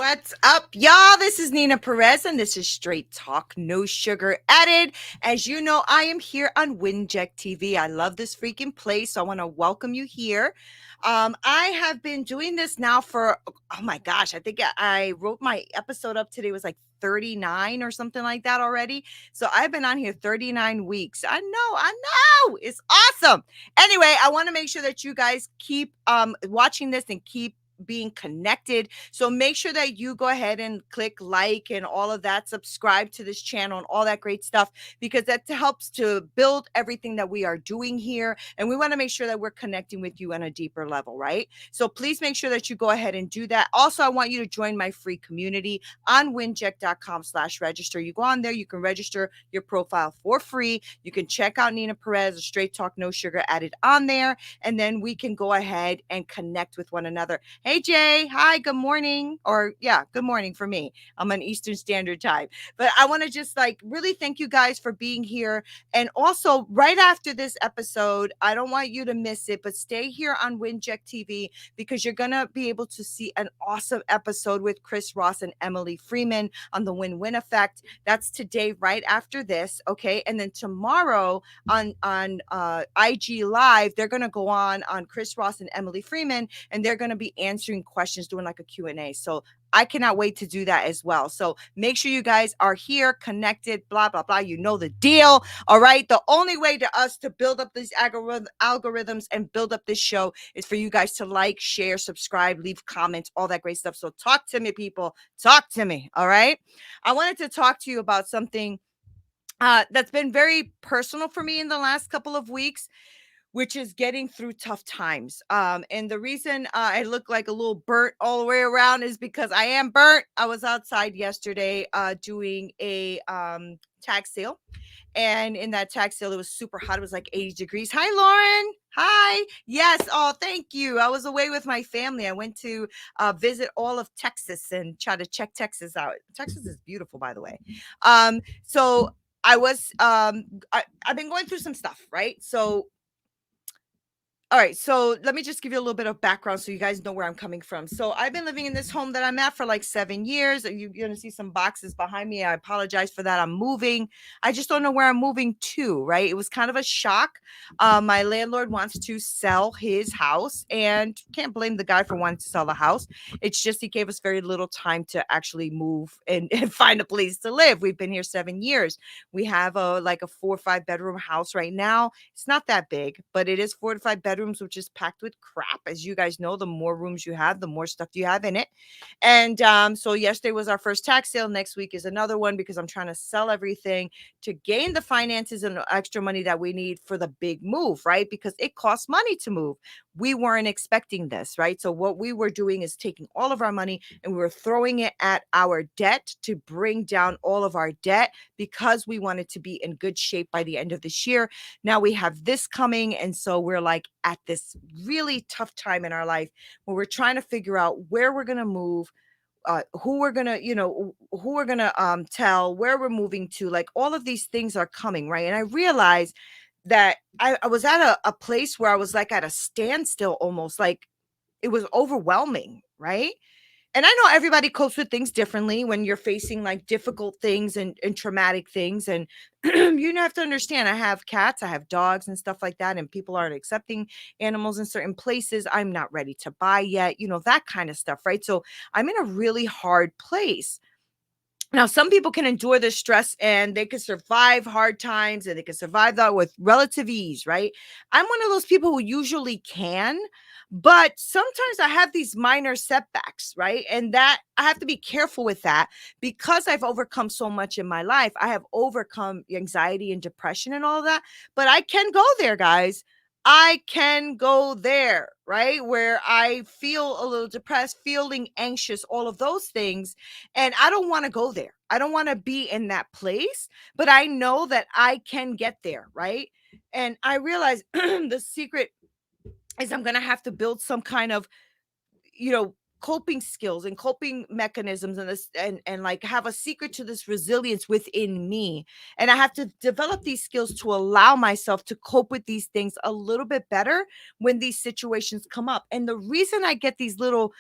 What's up, y'all? This is Neena Perez, and this is Straight Talk, no sugar added. As you know, I am here on Winject TV. I love this freaking place, so I want to welcome you here. I have been doing this now for, oh my gosh, I think I wrote my episode up today, was like 39 or something like that already. So I've been on here 39 weeks. I know, it's awesome. Anyway, I want to make sure that you guys keep watching this and keep being connected. So make sure that you go ahead and click like and all of that, subscribe to this channel and all that great stuff, because that helps to build everything that we are doing here. And we want to make sure that we're connecting with you on a deeper level, right? So please make sure that you go ahead and do that. Also, I want you to join my free community on winject.com/register. You go on there, you can register your profile for free. You can check out Neena Perez, a Straight Talk, no sugar added on there. And then we can go ahead and connect with one another. Hey, Jay. Hi, good morning. Or yeah, good morning for me. I'm on Eastern Standard Time. But I want to just really thank you guys for being here. And also right after this episode, I don't want you to miss it, but stay here on Winject TV, because you're going to be able to see an awesome episode with Chris Ross and Emily Freeman on the win-win effect. That's today right after this. Okay. And then tomorrow on IG Live, they're going to go on Chris Ross and Emily Freeman, and they're going to be answering questions, doing like a Q&A. So I cannot wait to do that as well. So make sure you guys are here, connected, blah, blah, blah. You know the deal. All right. The only way to us to build up these algorithms and build up this show is for you guys to like, share, subscribe, leave comments, all that great stuff. So talk to me, people. Talk to me. All right. I wanted to talk to you about something that's been very personal for me in the last couple of weeks, which is getting through tough times. And the reason I look like a little burnt all the way around is because I am burnt. I was outside yesterday doing a tag sale. And in that tag sale, it was super hot. It was like 80 degrees. Hi, Lauren. Hi. Yes. Oh, thank you. I was away with my family. I went to visit all of Texas and try to check Texas out. Texas is beautiful, by the way. So I was, I've been going through some stuff, right? So all right, so let me just give you a little bit of background so you guys know where I'm coming from. So I've been living in this home that I'm at for like 7 years. You're going to see some boxes behind me. I apologize for that. I'm moving. I just don't know where I'm moving to, right? It was kind of a shock. My landlord wants to sell his house, and can't blame the guy for wanting to sell the house. It's just he gave us very little time to actually move and find a place to live. We've been here 7 years. We have a 4 or 5 bedroom house right now. It's not that big, but it is 4 to 5 bedrooms, which is packed with crap. As you guys know, the more rooms you have, the more stuff you have in it. And so yesterday was our first tax sale. Next week is another one, because I'm trying to sell everything to gain the finances and the extra money that we need for the big move, right? Because it costs money to move. We weren't expecting this, right? So what we were doing is taking all of our money and we were throwing it at our debt to bring down all of our debt, because we wanted to be in good shape by the end of this year. Now we have this coming. And so we're like at this really tough time in our life where we're trying to figure out where we're going to move, who we're gonna, who we're gonna tell, where we're moving to. Like, all of these things are coming, right? And I realized that I was at a place where I was like at a standstill, almost like it was overwhelming, right? And I know everybody copes with things differently when you're facing like difficult things and traumatic things. And you have to understand, I have cats, I have dogs and stuff like that, and people aren't accepting animals in certain places. I'm not ready to buy yet, that kind of stuff, right? So I'm in a really hard place. Now, some people can endure this stress and they can survive hard times and they can survive that with relative ease, right? I'm one of those people who usually can, but sometimes I have these minor setbacks, right? And that I have to be careful with that, because I've overcome so much in my life. I have overcome anxiety and depression and all of that, but I can go there, guys. I can go there, right? Where I feel a little depressed, feeling anxious, all of those things. And I don't want to go there. I don't want to be in that place, but I know that I can get there, right? And I realize the secret is I'm going to have to build some kind of, coping skills and coping mechanisms, and this and like have a secret to this resilience within me. And I have to develop these skills to allow myself to cope with these things a little bit better when these situations come up. And the reason I get these little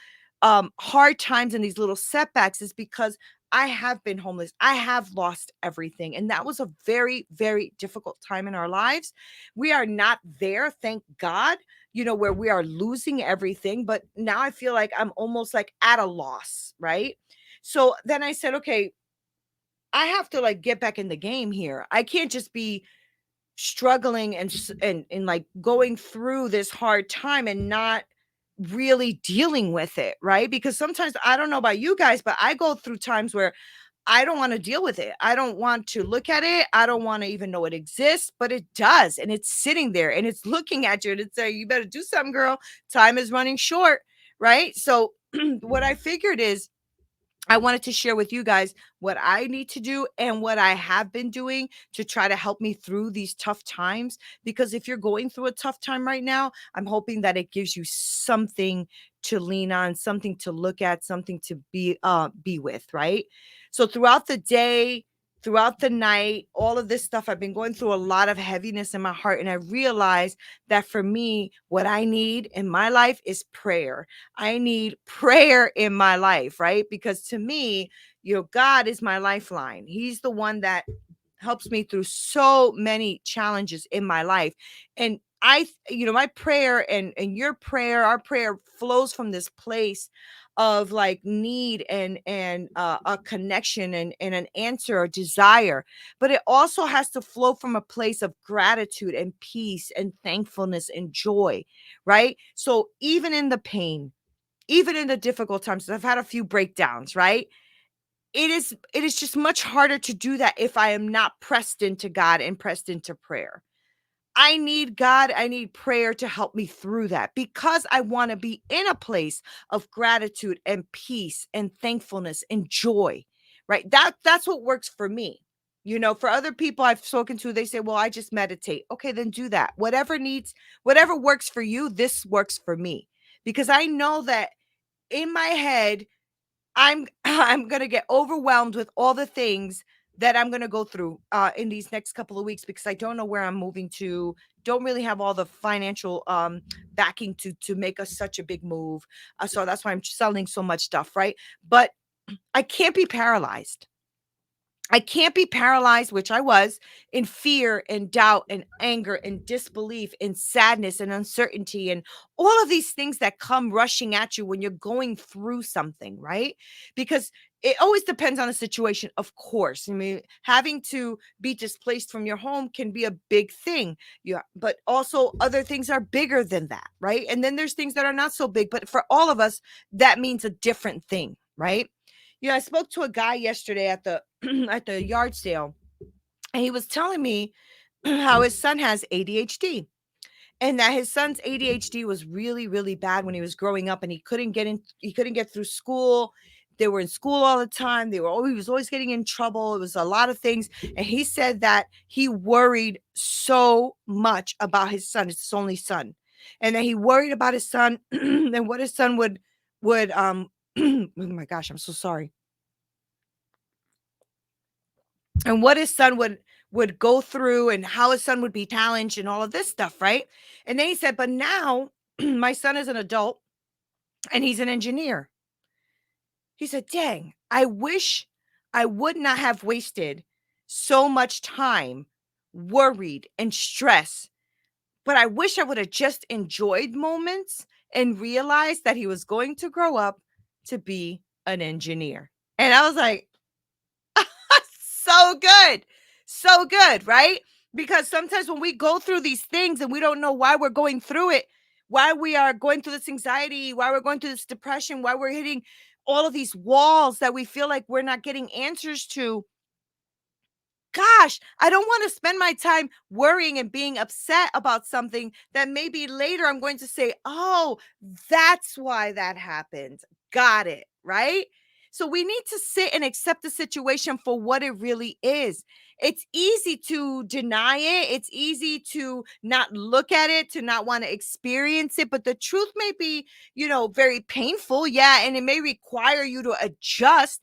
hard times and these little setbacks is because I have been homeless. I have lost everything. And that was a very, very difficult time in our lives. We are not there, thank God, where we are losing everything. But now I feel like I'm almost like at a loss, right? So then I said, okay, I have to like get back in the game here. I can't just be struggling and like going through this hard time and not really dealing with it, right? Because sometimes I don't know about you guys, but I go through times where I don't want to deal with it. I don't want to look at it. I don't want to even know it exists, but it does. And it's sitting there and it's looking at you and it's saying, you better do something, girl. Time is running short, right? So what I figured is I wanted to share with you guys what I need to do and what I have been doing to try to help me through these tough times. Because if you're going through a tough time right now, I'm hoping that it gives you something to lean on, something to look at, something to be with, right? So throughout the day, throughout the night, all of this stuff, I've been going through a lot of heaviness in my heart. And I realized that for me, what I need in my life is prayer. I need prayer in my life, right? Because to me, God is my lifeline. He's the one that helps me through so many challenges in my life. And my prayer and your prayer, our prayer flows from this place of like need and a connection and an answer or desire, but it also has to flow from a place of gratitude and peace and thankfulness and joy, right? So even in the pain, even in the difficult times, I've had a few breakdowns, right? It is just much harder to do that if I am not pressed into God and pressed into prayer. I need God, I need prayer to help me through that because I want to be in a place of gratitude and peace and thankfulness and joy. Right? That's what works for me. For other people I've spoken to, they say, "Well, I just meditate." Okay, then do that. Whatever works for you, this works for me. Because I know that in my head I'm gonna get overwhelmed with all the things that I'm gonna go through in these next couple of weeks because I don't know where I'm moving to. Don't really have all the financial backing to make us such a big move. So that's why I'm selling so much stuff, right? But I can't be paralyzed. I can't be paralyzed, which I was, in fear and doubt and anger and disbelief and sadness and uncertainty and all of these things that come rushing at you when you're going through something, right? Because it always depends on the situation, of course. I mean, having to be displaced from your home can be a big thing. Yeah, but also other things are bigger than that, right? And then there's things that are not so big, but for all of us, that means a different thing, right? I spoke to a guy yesterday at the at the yard sale, and he was telling me how his son has ADHD and that his son's ADHD was really, really bad when he was growing up, and he couldn't get through school. They were in school all the time. He was always getting in trouble. It was a lot of things. And he said that he worried so much about his son. It's his only son. And that he worried about his son and what his son would oh my gosh, I'm so sorry. And what his son would go through and how his son would be challenged and all of this stuff, right? And then he said, but now my son is an adult and he's an engineer. He said, dang, I wish I would not have wasted so much time worried and stressed, but I wish I would have just enjoyed moments and realized that he was going to grow up to be an engineer. And I was like, so good. So good, right? Because sometimes when we go through these things and we don't know why we're going through it, why we are going through this anxiety, why we're going through this depression, why we're hitting all of these walls that we feel like we're not getting answers to, gosh, I don't want to spend my time worrying and being upset about something that maybe later I'm going to say, oh, that's why that happened. Got it. Right. So we need to sit and accept the situation for what it really is. It's easy to deny it. It's easy to not look at it, to not want to experience it. But the truth may be, very painful. Yeah. And it may require you to adjust,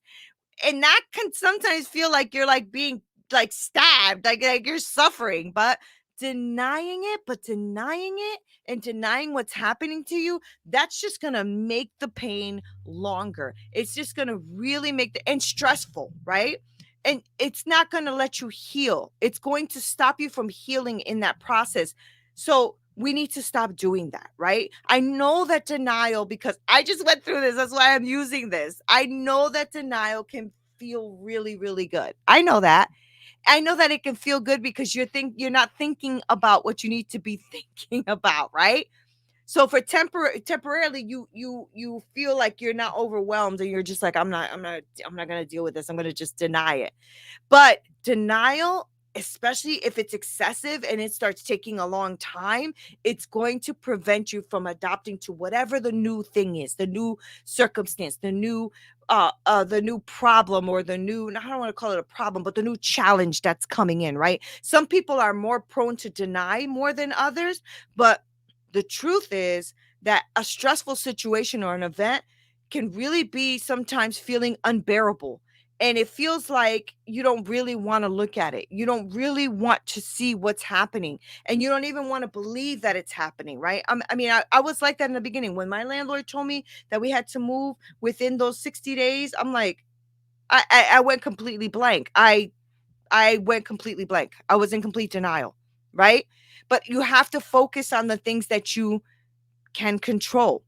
and that can sometimes feel like you're like being like stabbed, like you're suffering, but denying it, but denying it and denying what's happening to you, that's just going to make the pain longer. It's just going to really make and stressful, right? And it's not going to let you heal. It's going to stop you from healing in that process. So we need to stop doing that, right? I know that denial, because I just went through this. That's why I'm using this. I know that denial can feel really, really good. I know that. I know that it can feel good because you're not thinking about what you need to be thinking about, right? So for temporarily, you feel like you're not overwhelmed, and you're just like, I'm not going to deal with this. I'm going to just deny it. But denial, especially if it's excessive and it starts taking a long time, it's going to prevent you from adopting to whatever the new thing is, the new circumstance, the new problem, or the new, I don't want to call it a problem, but the new challenge that's coming in, right? Some people are more prone to deny more than others, but the truth is that a stressful situation or an event can really be sometimes feeling unbearable, and it feels like you don't really want to look at it. You don't really want to see what's happening, and you don't even want to believe that it's happening, right? I was like that in the beginning. When my landlord told me that we had to move within those 60 days, I'm like, I went completely blank. I went completely blank. I was in complete denial, right? But you have to focus on the things that you can control.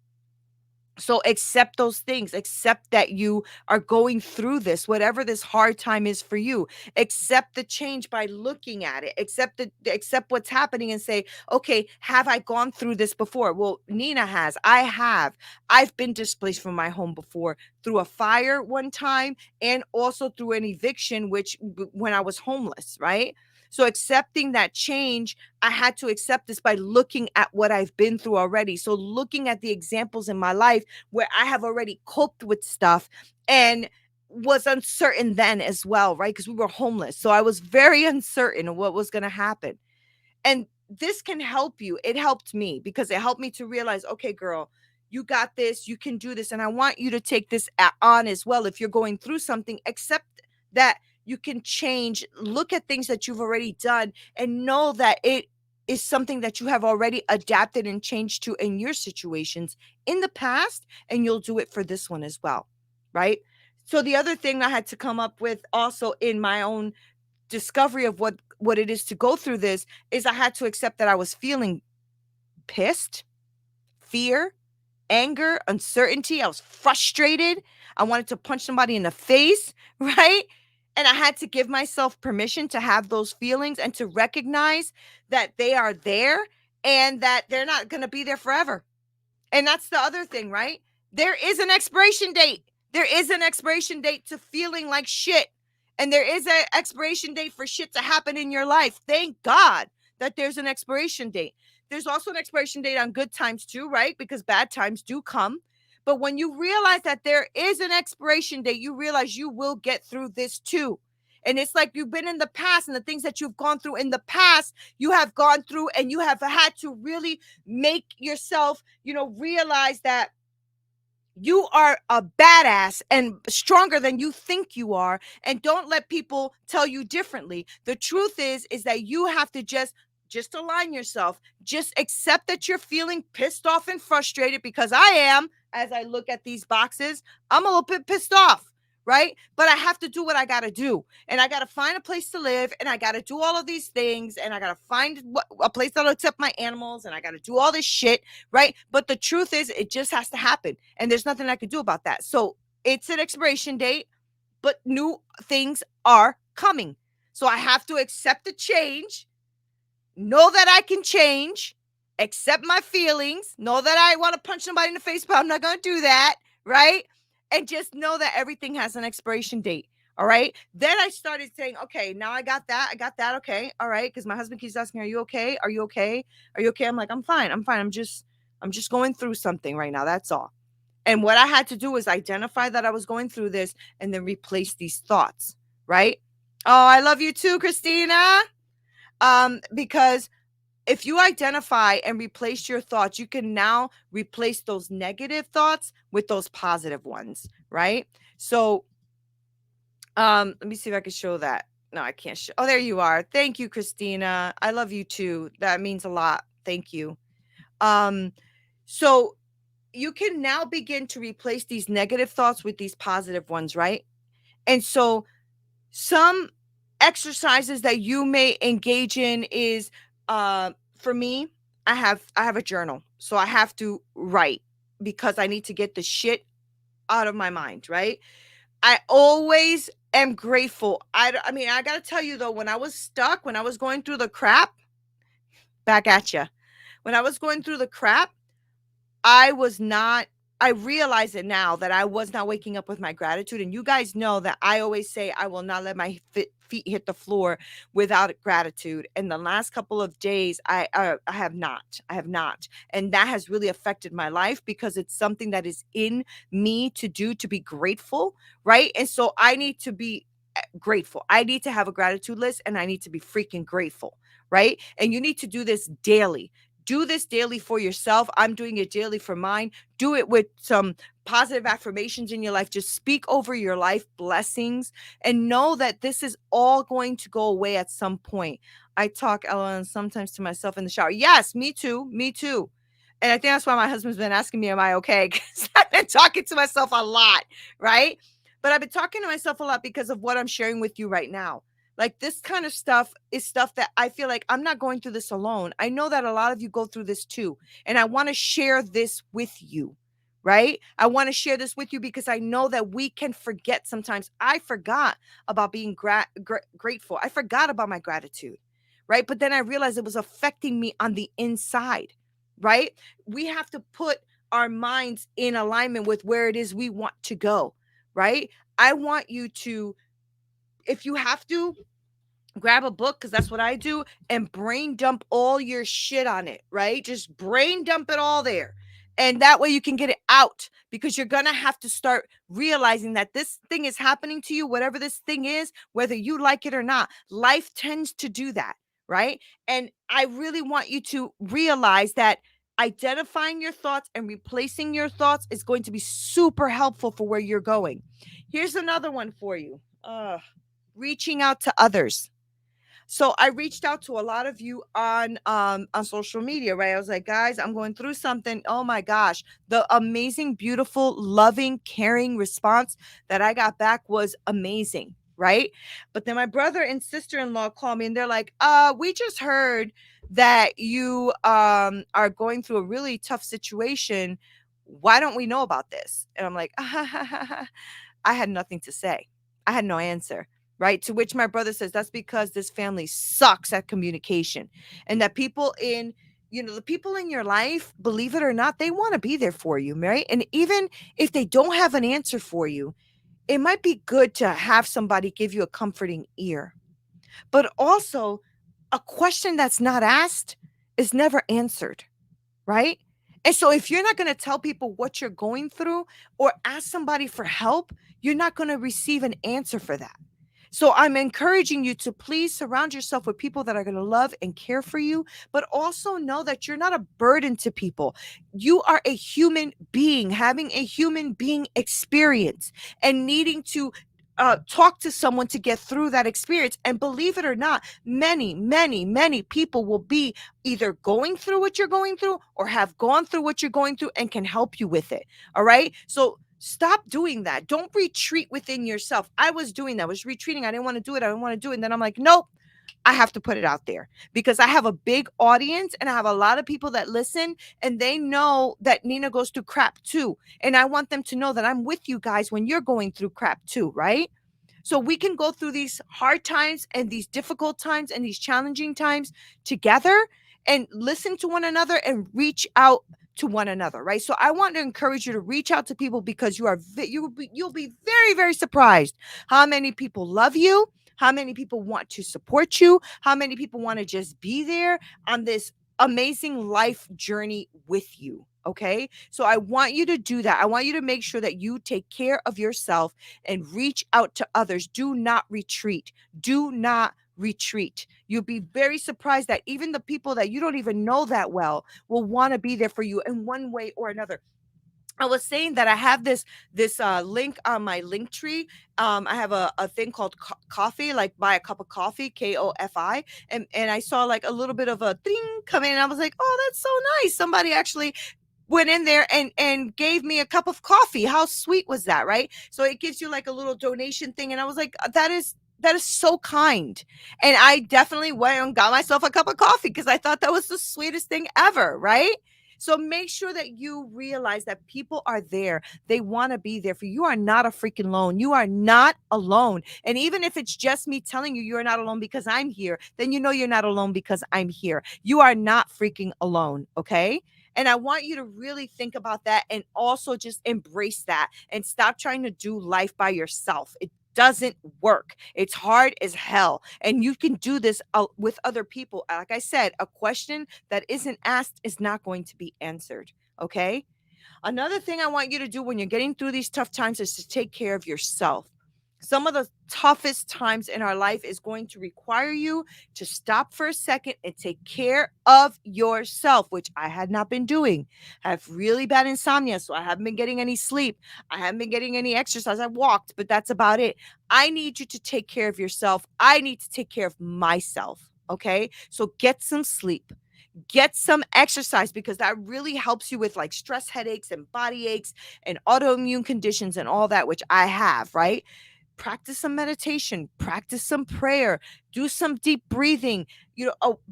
So accept those things. Accept that you are going through this, whatever this hard time is for you. Accept the change by looking at it. Accept what's happening and say, okay, have I gone through this before? Well, Neena has. I have. I've been displaced from my home before, through a fire one time, and also through an eviction, which when I was homeless, right? So accepting that change, I had to accept this by looking at what I've been through already. So looking at the examples in my life where I have already coped with stuff and was uncertain then as well, right? Because we were homeless. So I was very uncertain of what was going to happen. And this can help you. It helped me because it helped me to realize, okay, girl, you got this, you can do this. And I want you to take this on as well. If you're going through something, accept that you can change, look at things that you've already done, and know that it is something that you have already adapted and changed to in your situations in the past, and you'll do it for this one as well, right? So the other thing I had to come up with also in my own discovery of what it is to go through this is I had to accept that I was feeling pissed, fear, anger, uncertainty. I was frustrated. I wanted to punch somebody in the face, right? And I had to give myself permission to have those feelings and to recognize that they are there and that they're not going to be there forever. And that's the other thing, right? There is an expiration date. There is an expiration date to feeling like shit. And there is an expiration date for shit to happen in your life. Thank God that there's an expiration date. There's also an expiration date on good times too, right? Because bad times do come. But when you realize that there is an expiration date, you realize you will get through this too. And it's like you've been in the past, and the things that you've gone through in the past, you have gone through, and you have had to really make yourself, realize that you are a badass and stronger than you think you are, and don't let people tell you differently. The truth is that you have to just align yourself. Just accept that you're feeling pissed off and frustrated, because I am. As I look at these boxes, I'm a little bit pissed off, right? But I have to do what I got to do, and I got to find a place to live, and I got to do all of these things, and I got to find a place that'll accept my animals, and I got to do all this shit, right? But the truth is, it just has to happen, and there's nothing I can do about that. So it's an expiration date, but new things are coming. So I have to accept the change, know that I can change, accept my feelings, know that I want to punch somebody in the face, but I'm not going to do that, right? And just know that everything has an expiration date. All right. Then I started saying, okay, now I got that. I got that. Okay. All right. Because my husband keeps asking, are you okay? Are you okay? Are you okay? I'm like, I'm fine. I'm fine. I'm just going through something right now. That's all. And what I had to do was identify that I was going through this and then replace these thoughts. Right. Oh, I love you too, Christina. Because if you identify and replace your thoughts, you can now replace those negative thoughts with those positive ones, right? So let me see if I can show that. No, I can't oh, there you are. Thank you, Christina. I love you too. That means a lot. Thank you. Um, so you can now begin to replace these negative thoughts with these positive ones, right? And so some exercises that you may engage in is for me, I have a journal. So I have to write because I need to get the shit out of my mind, right? I always am grateful. I mean, I got to tell you though, when I was stuck, when I was going through the crap, back at you. When I was going through the crap, I was not I realize it now that I was not waking up with my gratitude, and you guys know that I always say I will not let my feet hit the floor without gratitude, and the last couple of days, I have not. I have not, and that has really affected my life because it's something that is in me to do, to be grateful, right? And so I need to be grateful. I need to have a gratitude list and I need to be freaking grateful, right? And you need to do this daily. Do this daily for yourself. I'm doing it daily for mine. Do it with some positive affirmations in your life. Just speak over your life blessings and know that this is all going to go away at some point. I talk, Ellen, sometimes to myself in the shower. Yes, me too. Me too. And I think that's why my husband's been asking me, am I okay? Because I've been talking to myself a lot, right? But I've been talking to myself a lot because of what I'm sharing with you right now. Like this kind of stuff is stuff that I feel like I'm not going through this alone. I know that a lot of you go through this too. And I want to share this with you, right? I want to share this with you because I know that we can forget sometimes. I forgot about being grateful. I forgot about my gratitude, right? But then I realized it was affecting me on the inside, right? We have to put our minds in alignment with where it is we want to go, right? I want you to, if you have to, grab a book because that's what I do and brain dump all your shit on it, right? Just brain dump it all there. And that way you can get it out because you're going to have to start realizing that this thing is happening to you, whatever this thing is, whether you like it or not. Life tends to do that, right? And I really want you to realize that identifying your thoughts and replacing your thoughts is going to be super helpful for where you're going. Here's another one for you. Reaching out to others. So I reached out to a lot of you on social media, right? I was like, guys, I'm going through something. Oh my gosh. The amazing, beautiful, loving, caring response that I got back was amazing, right? But then my brother and sister-in-law called me and they're like, we just heard that you are going through a really tough situation. Why don't we know about this? And I'm like, I had nothing to say. I had no answer. Right. To which my brother says, that's because this family sucks at communication and that people in, the people in your life, believe it or not, they want to be there for you. Right. And even if they don't have an answer for you, it might be good to have somebody give you a comforting ear. But also, a question that's not asked is never answered. Right. And so if you're not going to tell people what you're going through or ask somebody for help, you're not going to receive an answer for that. So I'm encouraging you to please surround yourself with people that are going to love and care for you, but also know that you're not a burden to people. You are a human being having a human being experience and needing to talk to someone to get through that experience. And believe it or not, many, many, many people will be either going through what you're going through or have gone through what you're going through and can help you with it. All right. So stop doing that. Don't retreat within yourself. I was doing that. I was retreating. I didn't want to do it. I didn't want to do it. And then I'm like, nope, I have to put it out there because I have a big audience and I have a lot of people that listen and they know that Neena goes through crap too. And I want them to know that I'm with you guys when you're going through crap too, right? So we can go through these hard times and these difficult times and these challenging times together and listen to one another and reach out to one another, right? So I want to encourage you to reach out to people because you'll be very, very surprised how many people love you, how many people want to support you, how many people want to just be there on this amazing life journey with you. Okay. So I want you to do that. I want you to make sure that you take care of yourself and reach out to others. Do not retreat. Do not retreat. You'll be very surprised that even the people that you don't even know that well will want to be there for you in one way or another. I was saying that I have this link on my link tree. I have a thing called coffee, like buy a cup of coffee, KOFI, and I saw like a little bit of a ding come in, and I was like, oh, that's so nice. Somebody actually went in there and gave me a cup of coffee. How sweet was that, right? So it gives you like a little donation thing, and I was like, that is so kind. And I definitely went and got myself a cup of coffee because I thought that was the sweetest thing ever, right? So make sure that you realize that people are there. They want to be there for you. You are not a freaking alone. You are not alone. And even if it's just me telling you you're not alone because I'm here, then you know you're not alone because I'm here. You are not freaking alone, okay? And I want you to really think about that and also just embrace that and stop trying to do life by yourself. It doesn't work. It's hard as hell. And you can do this with other people. Like I said, a question that isn't asked is not going to be answered. Okay. Another thing I want you to do when you're getting through these tough times is to take care of yourself. Some of the toughest times in our life is going to require you to stop for a second and take care of yourself, which I had not been doing. I have really bad insomnia, so I haven't been getting any sleep. I haven't been getting any exercise. I've walked, but that's about it. I need you to take care of yourself. I need to take care of myself. Okay. So get some sleep, get some exercise because that really helps you with like stress headaches and body aches and autoimmune conditions and all that, which I have, right? Practice some meditation, practice some prayer, do some deep breathing.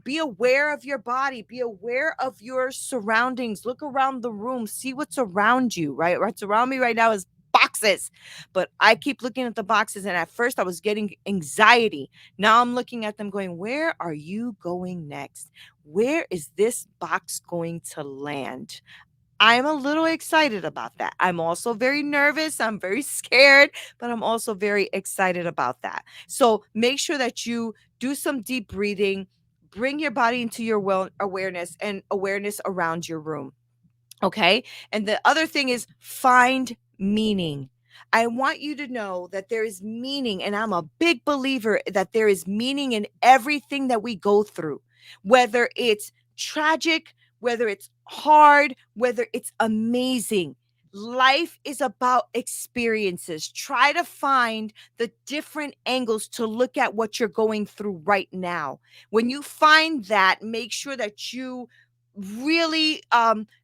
Be aware of your body, be aware of your surroundings, look around the room, see what's around you, right? What's around me right now is boxes, but I keep looking at the boxes, and at first I was getting anxiety. Now I'm looking at them going, where are you going next? Where is this box going to land? I'm a little excited about that. I'm also very nervous. I'm very scared, but I'm also very excited about that. So make sure that you do some deep breathing, bring your body into your well awareness and awareness around your room. Okay. And the other thing is find meaning. I want you to know that there is meaning, and I'm a big believer that there is meaning in everything that we go through, whether it's tragic, whether it's hard, whether it's amazing. Life is about experiences. Try to find the different angles to look at what you're going through right now. When you find that, make sure that you really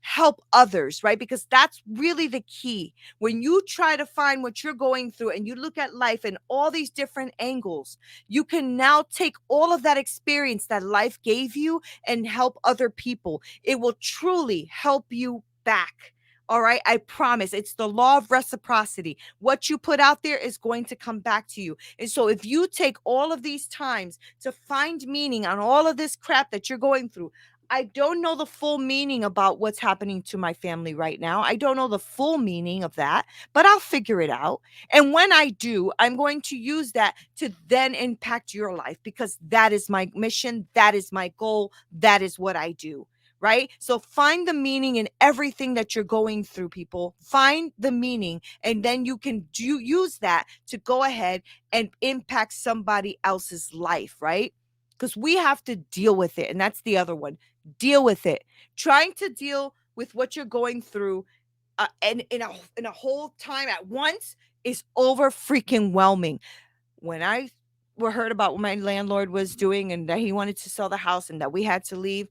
help others, right? Because that's really the key. When you try to find what you're going through and you look at life in all these different angles, you can now take all of that experience that life gave you and help other people. It will truly help you back. All right. I promise. It's the law of reciprocity. What you put out there is going to come back to you. And so if you take all of these times to find meaning on all of this crap that you're going through, I don't know the full meaning about what's happening to my family right now. I don't know the full meaning of that, but I'll figure it out. And when I do, I'm going to use that to then impact your life because that is my mission. That is my goal. That is what I do. Right. So find the meaning in everything that you're going through, people. Find the meaning, and then you can use that to go ahead and impact somebody else's life. Right. Because we have to deal with it. And that's the other one. Deal with it. Trying to deal with what you're going through and in a whole time at once is over freaking whelming. When I heard about what my landlord was doing and that he wanted to sell the house and that we had to leave,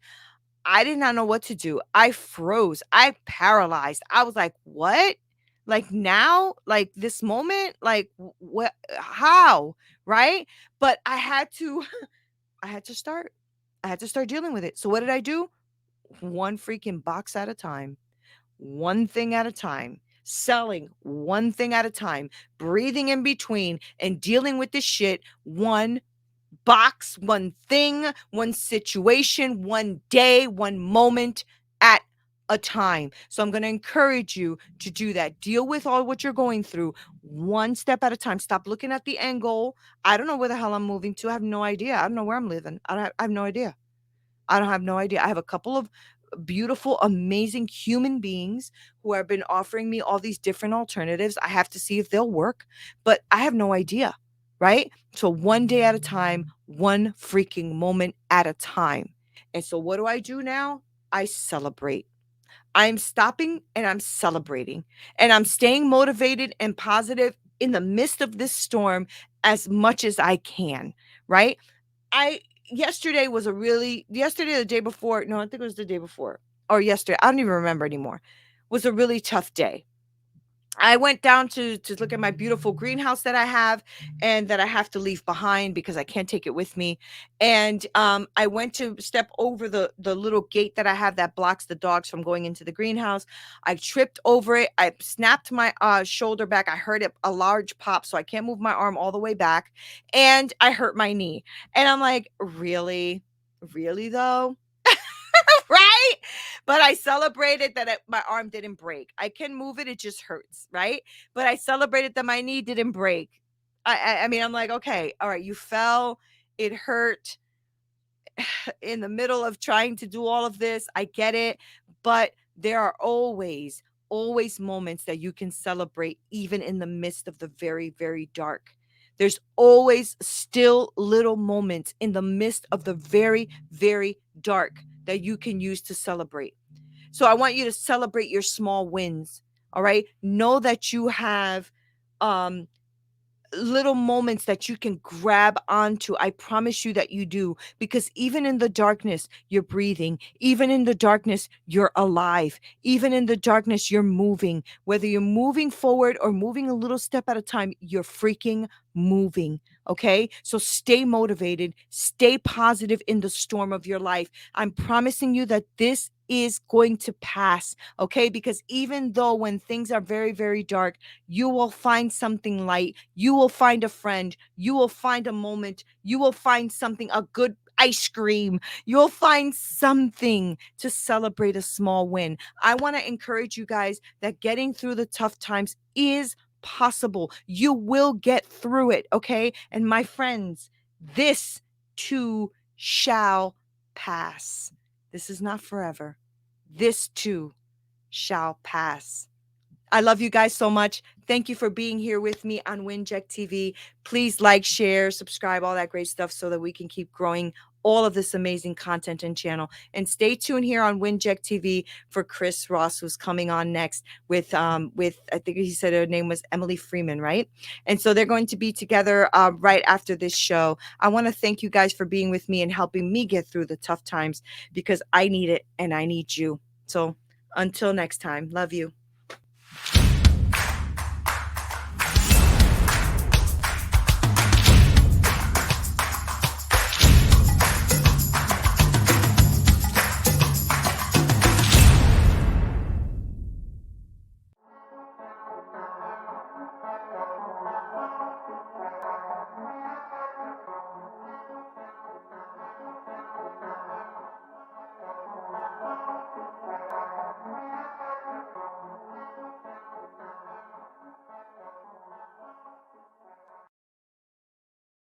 I did not know what to do. I froze. I paralyzed. I was like, "What? Like now? Like this moment? Like what? How?" Right? But I had to I had to start. I had to start dealing with it. So what did I do? One freaking box at a time, one thing at a time, selling one thing at a time, breathing in between and dealing with this shit one box, one thing, one situation, one day, one moment at a time. So I'm going to encourage you to do that. Deal with all what you're going through one step at a time. Stop looking at the end goal. I don't know where the hell I'm moving to. I have no idea. I don't know where I'm living. I have no idea. I don't have no idea. I have a couple of beautiful, amazing human beings who have been offering me all these different alternatives. I have to see if they'll work, but I have no idea. Right. So one day at a time, one freaking moment at a time. And so what do I do now? I celebrate. I'm stopping and I'm celebrating, and I'm staying motivated and positive in the midst of this storm as much as I can, right? I Yesterday was a really yesterday, the day before, no, I think it was the day before or yesterday. I don't even remember anymore. Was a really tough day. I went down to look at my beautiful greenhouse that I have and that I have to leave behind because I can't take it with me. And I went to step over the little gate that I have that blocks the dogs from going into the greenhouse. I tripped over it. I snapped my shoulder back. I heard a large pop, so I can't move my arm all the way back, and I hurt my knee. And I'm like, really, really though. Right? But I celebrated that my arm didn't break. I can move it, it just hurts, right? But I celebrated that my knee didn't break. I mean, I'm like, okay, all right, you fell, it hurt in the middle of trying to do all of this. I get it, but there are always moments that you can celebrate even in the midst of the very, very dark. There's always still little moments in the midst of the very, very dark that you can use to celebrate. So I want you to celebrate your small wins. All right. Know that you have um little moments that you can grab onto. I promise you that you do, because even in the darkness, you're breathing. Even in the darkness, you're alive. Even in the darkness, you're moving. Whether you're moving forward or moving a little step at a time, you're freaking moving. Okay. So stay motivated, stay positive in the storm of your life. I'm promising you that this is going to pass. Okay. Because even though when things are very, very dark, you will find something light. You will find a friend. You will find a moment. You will find something, a good ice cream. You'll find something to celebrate a small win. I want to encourage you guys that getting through the tough times is possible. You will get through it, okay? And my friends, this too shall pass. This is not forever. This too shall pass. I love you guys so much. Thank you for being here with me on Winject TV. Please like, share, subscribe, all that great stuff so that we can keep growing all of this amazing content and channel. And stay tuned here on Winject TV for Chris Ross, who's coming on next with I think he said her name was Emily Freeman, right? And so they're going to be together right after this show. I want to thank you guys for being with me and helping me get through the tough times, because I need it and I need you. So until next time, love you.